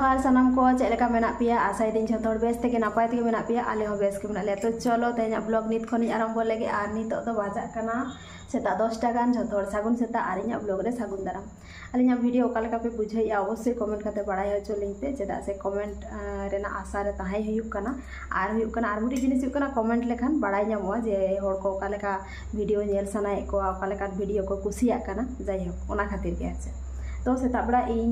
जोहार सानाम को चेलेका मेना पिया आशा दिन झोतो बेस तेगे नापाय तेगे मेना पिया आले हो बेस के मेना ले। तो चलो तेना ब्लॉग नित खनि आरंभ लेगे आर नितो तो बाजा कना सेता 10 टा गान झोतो सागुन सेता आरिया ब्लॉग रे सागुन दाराम आलिया वीडियो ओकालेका पे बुझाई अवश्य कमेंट करते बाड़ाय होचो लिंते चेदा से कमेंट रेना आशा रे ताहाय हुयुक कना आर मुटी जिनिस हुयुक कना कमेंट लेखान बाड़ाय ᱧᱟᱢᱚᱜᱼᱟ जे हर को ओकालेका वीडियो नेल सनाय को ओकालेका वीडियो को कुसिया कना जाय हो ओना खातिर के आछे। तो सेता बड़ा इन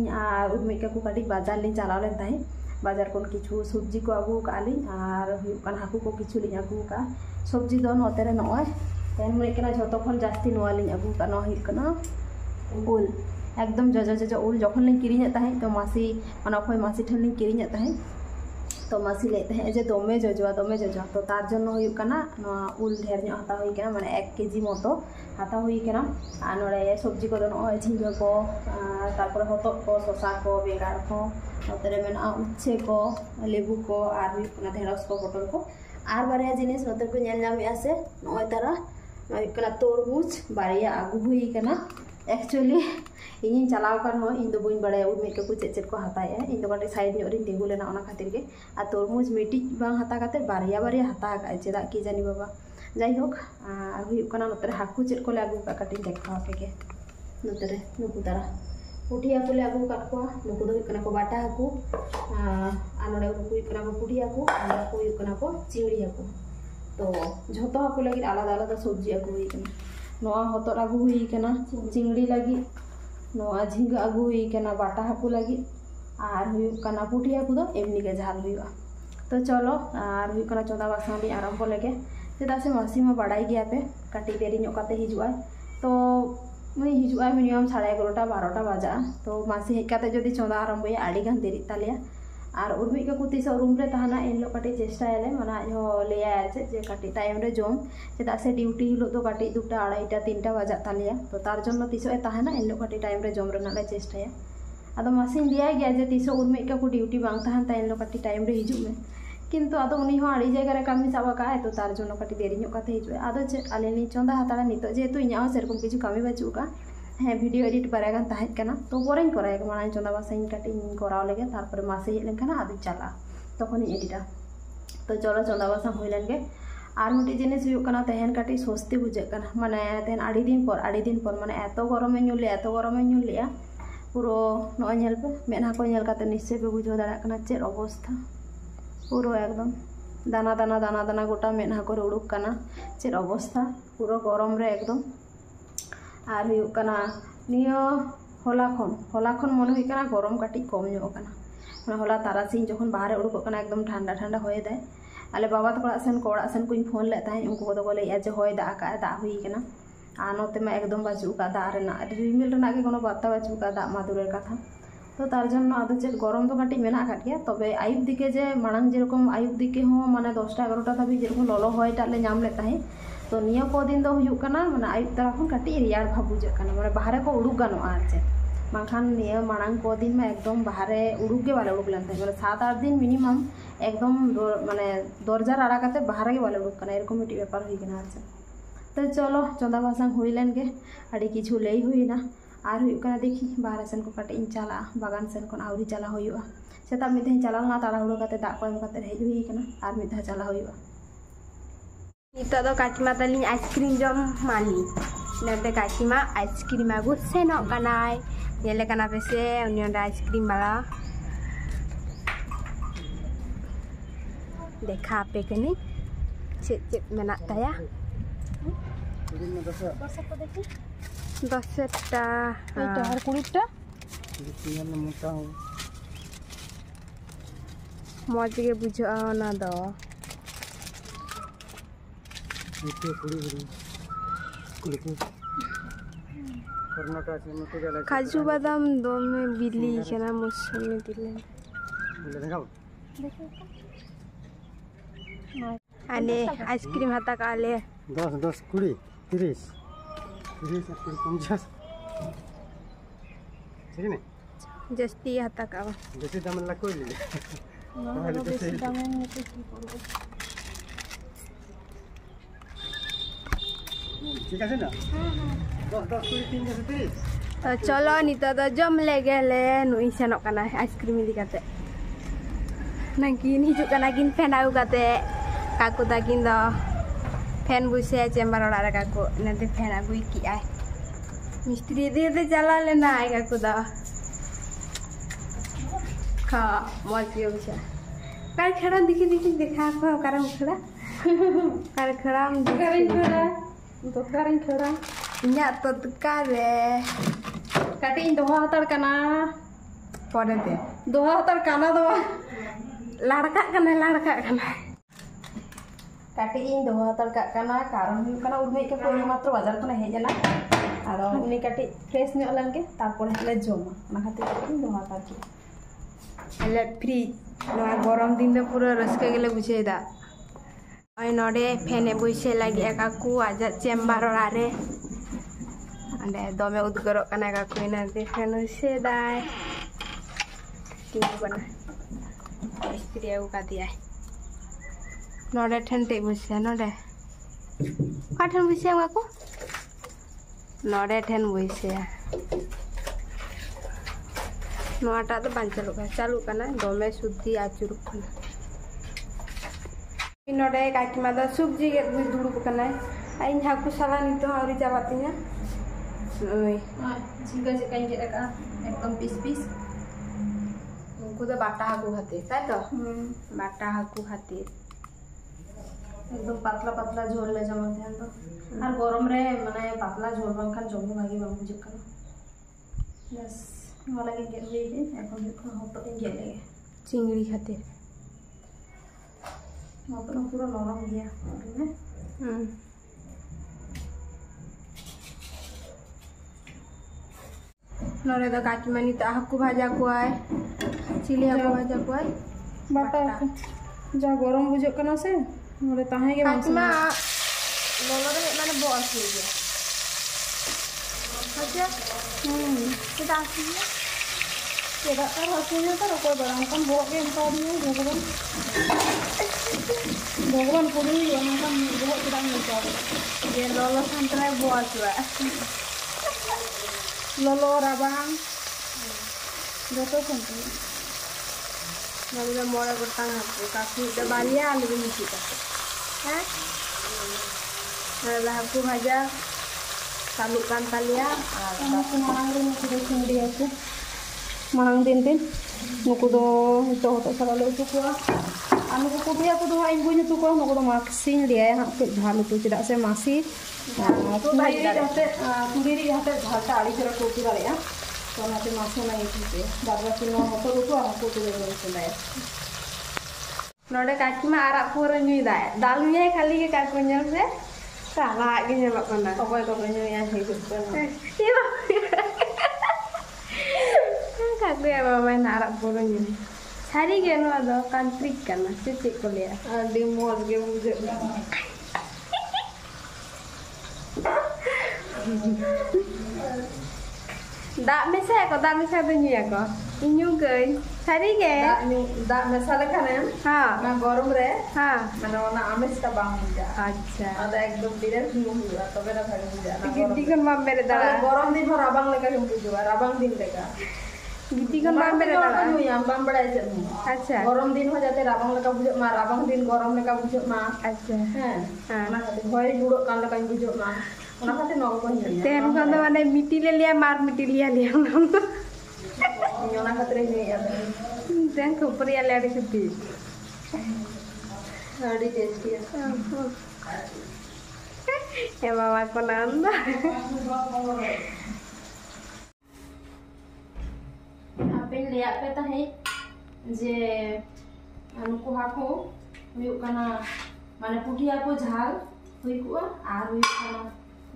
उर्मिक को काटी बाजार लिंग चलाव लेन ताहे बाजार कोन किछु सब्जी को आगु काली आर हुयुक कना हाकु को किछु लिंग आगु का सब्जी दो नोते रे नय तेन मुई कना झोतो खन जास्ती नोआ लिंग आगु का न हुयुक कना उल एकदम जजो उल जखन लिंग किरिញताहे तो मासी माने अखय मासी ठन लिंग किरिញताहे तो मासी ले ताहे जे दमे जजवा तो तार जन्नो हुयुक कना उल ढेर ᱧᱚᱜ हाता हुई कना माने 1 केजी मतो हाता हुई कना आ नोडे सब्जी को दोनो झिंगा को तारपर हतक को शसा को बेगार को नोतरे मेना उच्छे को लेबू को आर हुयुक कना ढेड़स को पटल को आर बारिया जिनिस नोते को नेल नामेया से नोय तारा हुयुक कना तरमुज बारिया आगु हुई कना एक्चुअली इन चलाव कर हो इन दो बइन बड़े उर्मिक को चेचेट को हताए इन दो काटे साइड ᱧᱚᱜ ᱨᱤᱧ ᱛᱤᱸᱜᱩ ᱞᱮᱱᱟ ᱚᱱᱟ ᱠᱷᱟᱹᱛᱤᱨ ᱜᱮ आ तरमुज मिटिज बांग हता काते बारिया हता का चेदा की जानी बाबा जाई होक आ हुयुक कना नोतरे हाकू चेट को ले आगु का काटिन देखा पे के नोतरे नुकु तारा पुठिया को ले आगु काट को नुकु दो हुयुक कना को बाटा हाकू आ नोडे नुकु हुयुक कना को पुठिया को आ को हुयुक कना को चिंगड़ी हाकू तो झोतो हाकू लगी आलादा आलादा सब्जी आगु हुई कना नोआ हतोर आगु हुई कना चिंगड़ी लगी नोआ झिंगा आगु हुई कना बाटा हाकू लगी आर हुयुक कना पुठिया को दो एमनी के झाल हुयुआ। तो चलो आर हुयुक कना चोदा बासानी आरंभ लेगे चेदा से मासी मा बाड़ाई गया पे काटी देरी ᱧᱚᱜ काते हिजुआ तो मुई हिजुआ मिनिमम 11:30 12टा बजा तो मासी हेज काते जदी चोदा आरंभ या आडी गान देरी तालिया आर उर्मिक को तीस रूम रे तहाना इन लो काटी चेष्टा एले माना हो लेया जे काटी टाइम रे जोम चेदा से ड्यूटी हिलो तो काटी 2टा 2:30 3टा बजा तालिया तो तार जन्नो तीस ए तहाना इन लो काटी टाइम रे जोम रेना ले चेष्टाया आदो मासी दिया गया जे तीस उर्मिक को ड्यूटी बांग तहान ता इन लो काटी टाइम रे हिजु में किंतु आदो उनी हो आड़ी जगह रे कमी साबा का तो तार जन्नो काटी देरी ᱧᱚᱜ काते हिजु आदो चे आलेनी चोंदा हाताड़ा नितो जेतु इᱧᱟ सेरकम किछु कमी बाचू का हाँ वीडियो एडिट बारागान ताहेज कना तो पोरें कराय माना चोंदा बासाई काटी कराव लेगे तारपर मासे हेज लेनखान आदि चला तखन एडिटा तो चलो चोंदा बासा हुई लेनगे आर मिटी जिनिस हुयुक कना तेहन काटी सस्ती बुझे कना माने तेहन आड़ी दिन पर माने एतो गरमे ᱧᱩ लेया पुरो नय नेल पे मेना को नेल काते निश्चय पे बुझो दाड़ा कना चेद अवस्था पुरो एकदम दाना गोटा मेना को उड़ुक कना चेद अवस्था पुरो गरम रे एकदम आर हुयुक कना नियो होला खन मन हुई कना गरम काटी कम ᱧᱚᱜ कना माने होला तारासिंग जखन बाहर उड़ुक कना एकदम ठंडा होय दाय आले बाबा तक ओड़ा सेन को फोन ले ताहे उनको को दो ले जे होय दा हुई कना आ नोते में एकदम बाचू का दा रेना रिमिल रेना के कोनो बाता बाचू का दा मादुरेर कथा तो तार जन्नो आदो चेद गरम तो काटी मेना काट गया तबे आयुब दिके जे मांग जेरकम आयुब दिके हो माने 10टा 11टा धाबी जेरकम ललो होय टाले नाम ले ताहे तो निया को दिन दो हुयुक कना माने आयुब तरा खन काटी रियार भाव बुझे कना माने बाहरे को उड़ुक गानो आर चे मांखान निया मांग को दिन में एकदम बाहरे उड़ुक के वाले उड़ुक लेन ताहे माने 7-8 दिन मिनिमम एकदम माने दरजा राड़ा काते बाहरे के वाले उड़ुक कना एरकम मिटी व्यापार हुई कना आर तो चलो चोंदा बासांग हुई लेन गे आड़ी किछु लई हुईना आर हुयुक कना देखी बाहर सेन को काटे इन चला बागान सेन को आउरी चला हुयुआ सेता मिथे चला ना ताड़ा हुड़ो काते दा को एम काते हेज हुई कना आर मिथे चला हुयुआ नितो दो काकीमा तली आइसक्रीम जम माली नते काकीमा आइसक्रीम आगु सेनो कनाय नेले कना पेसे उनियन आइसक्रीम वाला देखा पे कनी चेत मेना ताया 10टा और 20टा मज के बुझा ना दो काजू बादाम दो में बिल्ली केना मौसमी दिले आले आइसक्रीम हाता काले 10 20 30 50 ठीक है जस्ती हाता का जस्ती दाम ला कोई ले ना बेसी दाम में तो की करबो ठीक है ना 10 20 30 तो चलो नितो तो जम ले गेले नुई सेनक कना आइसक्रीम इदी काते Nakin hijuk kana kin fan aku kate kaku takin do fan buise chamber ora ra kaku nante fan aku iki ai mistri de chala lena ai kaku da ka moji buise kar khara dikhi dekha ko karam khara kar kharam inya to tukare kati in doha hatar kana pore te doha hatar kana do ladka kana kati in doha hatar kana karon hu kana urmei ke pore matro bazar khone hejana aro uni kati fresh nyok lange tarpore le joma ona khatir kati doha hatar ki ele free no gorom din do pura raska gele buchei da oi node fene buise lagi akaku ajak chamber ora re ande dome udgorok kana akaku inante fan buise dai Tinggal mana? Istri aku kati ay. Node thente buise node. Kathan buise aku? Node then buise. Noata tu calu kana dome sudhi acuruk kana. Node kaki mada subji get dulu kana. Ain haku salah itu hari jawatinya. Oi. jika in get ka ekdom piece Kuda bata haku hati, তাই তো bata haku hati एकदम पतला पतला झोल ले जमा ध्यान तो और गरम रे माने पतला झोल बांखान जम्मू भागी बांग बुझे कना बस वाला के गेट हुई है এখন দেখো হতো কে গেলে চিংড়ি খাতে মতো পুরো নরম গিয়া না नरे तो काकीमानी तो हाकू भाजा कुआय चिली हाकू भाजा कुआय बाटा जा गरम बुझे कना से नरे ताहे के काकीमा लोलरे माने बॉस हो गया अच्छा kita aslinya tidak kan hasilnya kan aku barangkan bawa ke tadi Bogor kudu yang kan bawa tidak mencari dia lolos antara bos wa lolo rabang joto santai lalu mora gotang haku kaki udah balia lebih misi kan nah haku aja salukkan talia aku marang rin sudah sendiri aku marang tin nuku do itu hoto selalu itu kuah anu kuku dia aku do ibunya tuh kuah nuku do maksin dia yang aku halu tuh tidak saya masih Kudiri jahate jhalta ali kira kopi dale ya. तो नाते मासो नहीं थी बाबा की no होतो तो हमको तो ले चले नोडे काकीमा आरा पूरा न्यू दाल न्यू खाली के काकुnya से साला के nyelok kana apa ko new ya hidup kan iya kaku ya mama nara पूरा new sari ke no ado country kana cicik kuliah di mall ke bujek dak mesa tu new ya ko inyu geuy sari ke dak mesa lekan ya ha na gorom re ha mane ona ames ta bang buja acha ada ekdom biret hiu hiu tobe na bhagi buja na giti kon mammere dala gorom din ho rabang leka hiu buja rabang din leka giti kon mammere dala hiu yang bang bada je acha gorom din ho jate rabang leka buja ma rabang din gorom leka buja ma acha ha na kate hoy judok kan leka buja ma ona kate no ko hiu ten kon mane mitile liya mar mitilia liya ona kate hiu ya ten ko priya liya dikiti Very tasty. Ya mama ko nanda. Apin lihat peta hai je anuku haku huyuk kana mane puthi haku jhal hui ku ar huyuk kana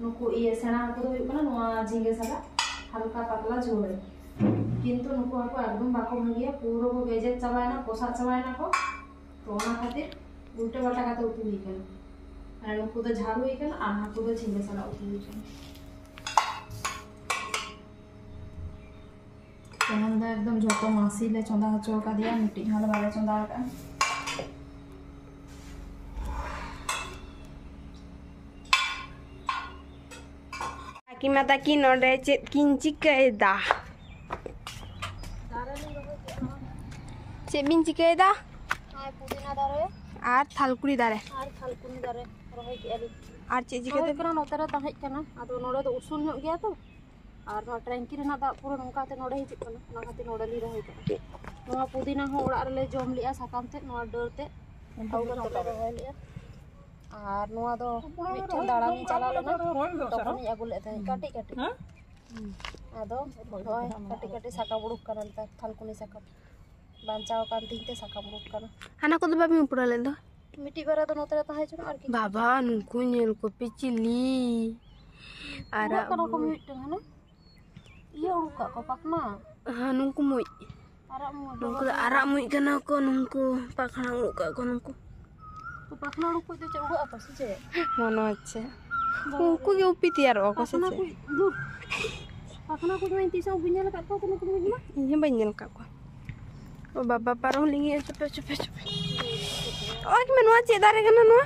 nuku iye sena haku do huyuk kana noa jhinge saga halka patla jhol kintu nuku haku ekdom bako bhagiya puro ko geje chabayna posa chabayna ko to ona khatir उल्टे पल्टा का तो उठी हुई है और नुकु तो झाड़ हुई है और हाकु तो झिंगे साला उठी हुई है चना दा एकदम झोको मासी ले चंदा हचो का दिया मिट्टी हाल वाले चंदा का Aki mata ki node chet kinci kaida chet bin cikaida पुदीना दारे और थालकुड़ी दारे और थालकुनी दारे रोहे के अली और चीज चिकाते कना नोतरे ताहे कना आदो नोडे तो उसूल ᱧᱚᱜ गया तो और नो टैंकी रेना दा पूरा नोंकाते नोडे हिजुक कना ना खाते नोडे ली रोहे कना नोआ पुदीना हो ओड़ा रे जम लिया साकाम ते नोआ डोर ते आउगा ते रोहे लिया और नोआ दो मिठन दाड़ानी चला लेना तखन इ आगु ले ताहे काटी काटी आदो होय काटी काटी साका बुड़ुक कना ते थालकुनी साका बांचाव कान तीनते साका बुड़ुक कना हाना को बाबी उपड़ा ले दो मिट्टी बारा तो नोतरे ताहे छु और की बाबा नुकु नेल को पिचिली आरा को मिटन हना iya uka ko pakna nungku mui nungku arak mui kana ko nungku pakna uka ko nungku to pakna uku itu cek uga apa sih cek mono ache nungku ge upi tiar ko se dur pakna ko main tisau bunyal kat ko nungku mui mah iya bunyal kat ko oh baba paruh lingi cepet cepet cepet oh gimana ache dare kana no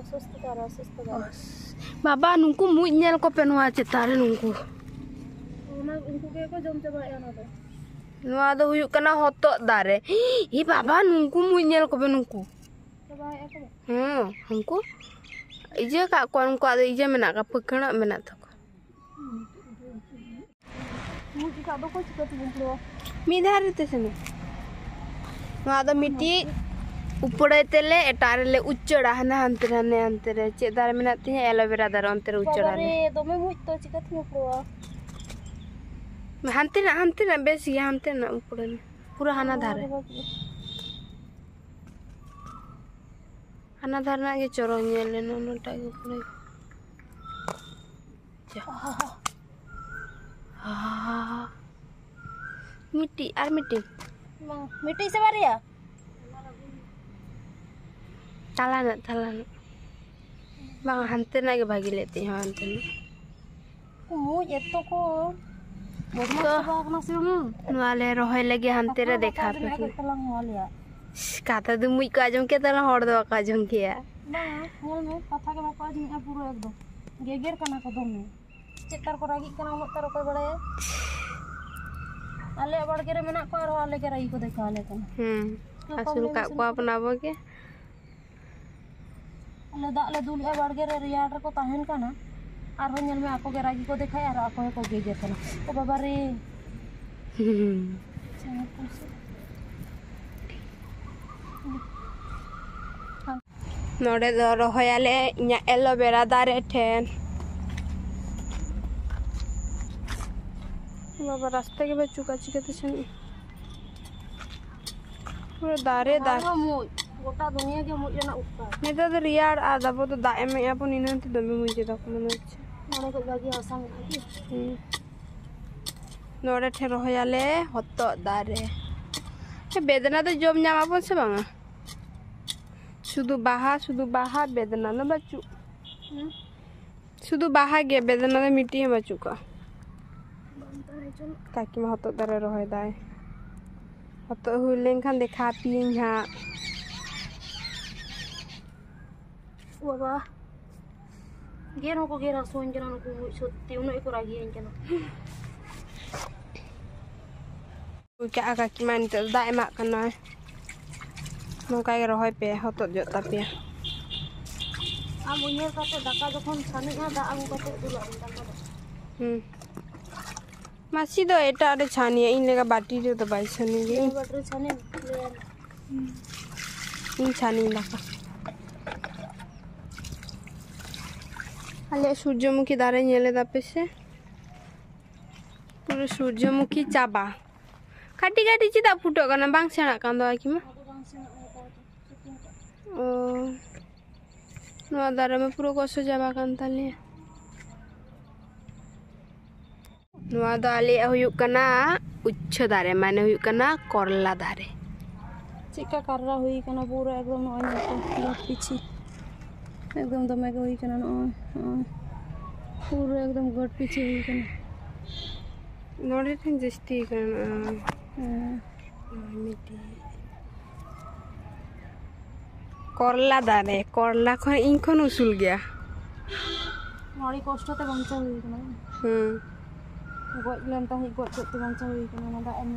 Asus Baba nungku mui nyel ko penwa cetare nungku. Ona unku ke ko jom coba ya na to. Nua do huyuk kana hotok dare. Ih baba nungku mui nyel ko penungku. Coba ya ko. Nungku. Ije kak ko nungku ada ije menak ka pekena menak to. Mui ka do ko cika tu Mi dhare te sene. Nua do miti उपड़े तेले एटारे ले उच्चड़ा हना अंतरे चेदार मिना ती aloe vera दार अंतरे उच्चड़ा ले दोमे मुई तो चिका थी उपड़वा हंते ना बेस ये हंते ना उपड़े पूरा हना धारे ना ये चोरो नेले नो टाइग उपड़े मिट्टी और मिट्टी से बारिया talan bang hante na ge bagi leti hante mu eto ko bodma sabak na simu nuale rohoy lagi hante re dekha pe talang waliya kata du mui ka jom ke tala hor do ka jom ke ya na mol me katha ke baka jim puro ekdom geger kana ko dome chetar ko ragi kana mo tar ko bade ale badge re mena ko aro ale ke ragi ko dekha ale kana asul ka ko apnabo ke ले दा ले दुलिया बाड़गे रे रियाड को ताहन का ना are हो नेल में आको के रागी को देखाय आर आको को गेगे कना ओ बाबा रे नोडे दो रोहयाले इnya एलोवेरा दारे ठेन बाबा रास्ते के बच्चू का चिकते छन पूरा दारे गोटा दुनिया के मुझे ना ऊपर नहीं तो रियार आधा वो तो दाए में आप नहीं तो दमे मुझे तो मन अच्छे माने को बागी आसान है नोड़े ठेरो हो जाले होतो दारे ये बेदना तो जॉब न्यामा पन से बांगा शुद्ध बाहा बेदना ना बच्चू शुद्ध बाहा गया बेदना तो मिट्टी है बच्चू का ताकि मैं होतो दारे रोहे दाए होतो हुलें खान देखा पियें यहाँ बाबा गेनो को गेरा सोन जना को सत्य उनो एको रागी एंजना क्या का कि मान तो दाए मा कना नोका के रोहय पे होतो जोता पे आ मुनियर काते दाका जखन साने आ दा आगु काते दुला दाका मासी दो एटा अरे छानी इन लेगा बाटी रे तो बाई छानी गे बाटरे छाने इन छानी दाका आले सूर्यमुखी दारे नेले दापे से पूरे सूर्यमुखी चाबा काटी काटी चिता फुटो कना बांग सेना कांदो आकी मा ओ नो दारे में पूरा कोसो जाबा कान ताले नो दाले हुयु कना उच्च दारे माने हुयु कना करला दारे चिका कररा हुई कना पूरा एकदम नय तो पीछे एकदम दमे के हुई कना पूरा एकदम गोट पीछे हुई कना नोडे थिन जस्ती कना मिटी करला दारे करला खन इन खन उसूल गया नड़ी कष्टते बांचा हुई कना गज लेन ता ही गज ते बांचा हुई कना ना दा एम